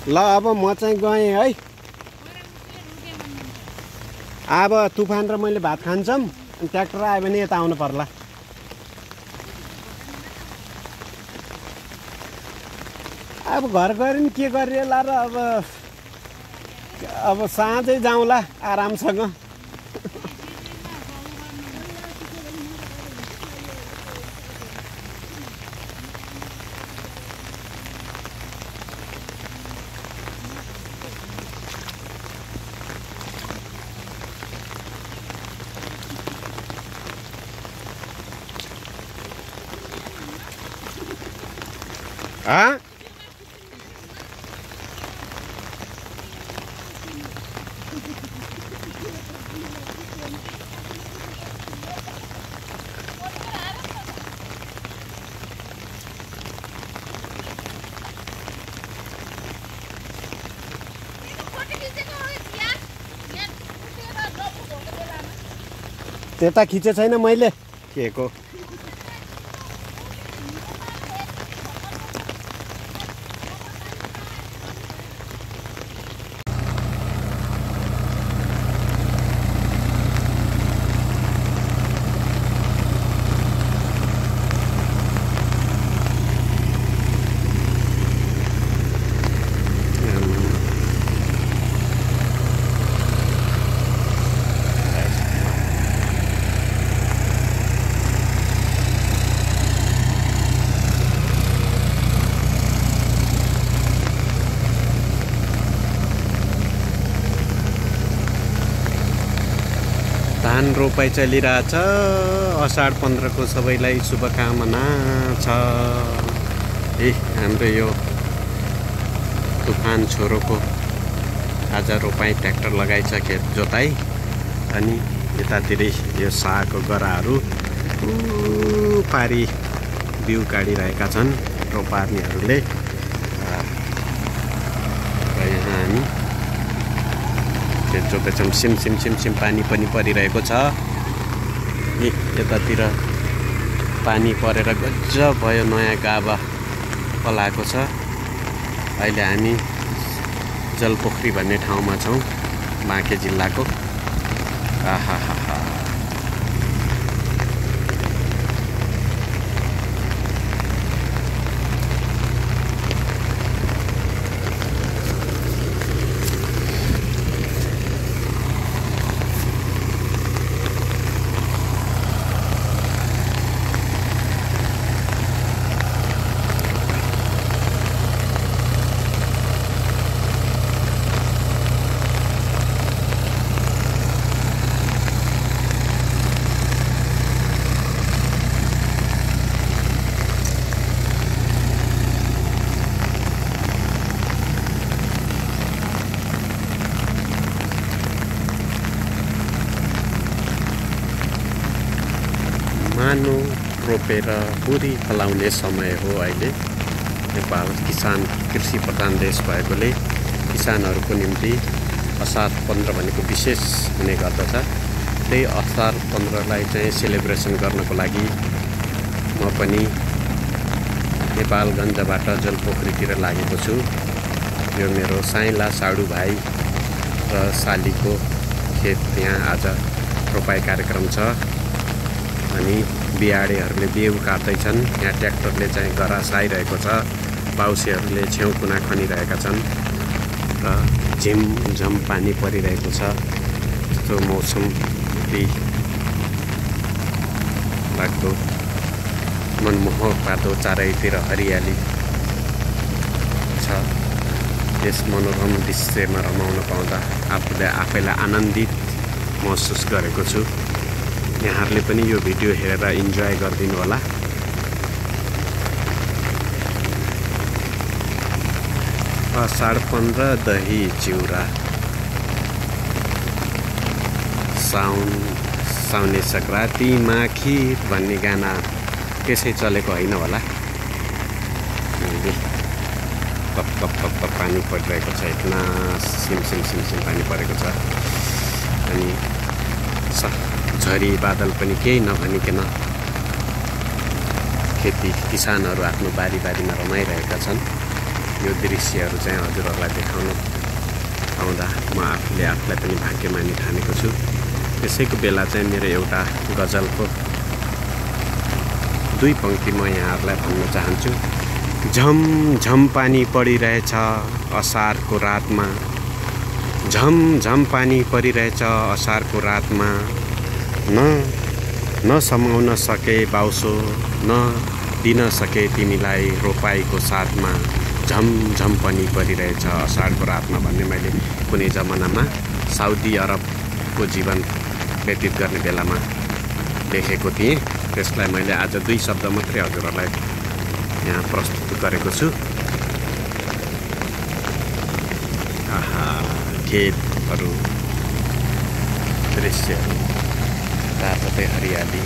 ल अब म चाहिँ गएँ है। अब तुफान र मैले भात खान्छौँ, अनि ट्र्याक्टर आयो भने यता आउनु पर्ला। अब घर गएर नि के गरिएला र अब साँझै जाउँला आरामसँग। हाँ त्यता खिचे छैन मैले के को। धान रोपाई चलिरहेछ। असाढ 15 को सबैलाई शुभकामना छ। हाम्रो यो तुफान छोरोको आज रोपाई ट्र्याक्टर लगाइछ खेत जोताई। अनि यतातिरै यो सागको गराहरू पारी बिउ काटिरहेका छन् रोपार्नेहरूले। यहाँ हामी खेत जोतेछौँ। सिम पानी पनि परिरहेको छ। यतातिर पानी परेर गजब भयो, नयाँ गाभा पलाएको छ। अहिले हामी जलपोखरी भन्ने ठाउँमा छौँ, बाँके जिल्लाको। आहाहा मानो रोपेर पुरी फलाउने समय हो अहिले। नेपाल किसान कृषि प्रधान देश भएकोले किसानहरूको निम्ति असार 15 भनेको विशेष हुने गर्दछ। त्यही असार 15लाई चाहिँ सेलिब्रेसन गर्नको लागि म पनि नेपालगञ्जबाट जलपोखरीतिर लागेको छु। यो मेरो साइला साडु भाइ र सालीको खेत यहाँ आज रोपाई कार्यक्रम छ। अनि बिहाडेहरूले बिउ काट्दैछन्। यहाँ ट्र्याक्टरले चाहिँ गरास आइरहेको छ। बाउसेहरूले छेउ कुना खनिरहेका छन् र झिमझम पानी परिरहेको छ। यस्तो मौसम लाग्दो मनमोहक पातो, चारैतिर हरियाली छ। यस मनोरम दृश्यमा रमाउन पाउँदा आफैलाई आनन्दित महसुस गरेको छु। यहाँहरूले पनि यो भिडियो हेरेर इन्जोय गरिदिनु होला। असाढ 15 दही चिउरा साउने सङ्क्रान्तिमा खिर भन्ने गाना त्यसै चलेको होइन होला। तप तप तप तप पानी परिरहेको छ, इतना सिम सिम सिम सिम पानी परेको छ। अनि झरी बादल पनि केही नभनिकन खेती किसानहरू आफ्नो बारीमा रमाइरहेका छन्। यो दृश्यहरू चाहिँ हजुरहरूलाई देखाउन पाउँदा म आफूलाई पनि भाग्यमानी ठानेको छु। त्यसैको बेला चाहिँ मेरो एउटा गजलको 2 पंक्ति म यहाँहरूलाई भन्न चाहन्छु। झम झम पानी परिरहेछ असारको रातमा, झम झम पानी परिरहेछ असारको रातमा, न समाउन सके बाउसो, न दिन सके तिमीलाई रोपाईको साथमा, झम झम पानी परिरहेछ असारको रातमा भन्ने मैले कुनै जमानामा साउदी अरबको जीवन व्यतीत गर्ने बेलामा लेखेको थिएँ। त्यसलाई मैले आज 2 शब्द मात्रै हजुरहरूलाई यहाँ प्रस्तुत गरेको छु। खेतहरू, दृश्यहरू, तातै हरियाली।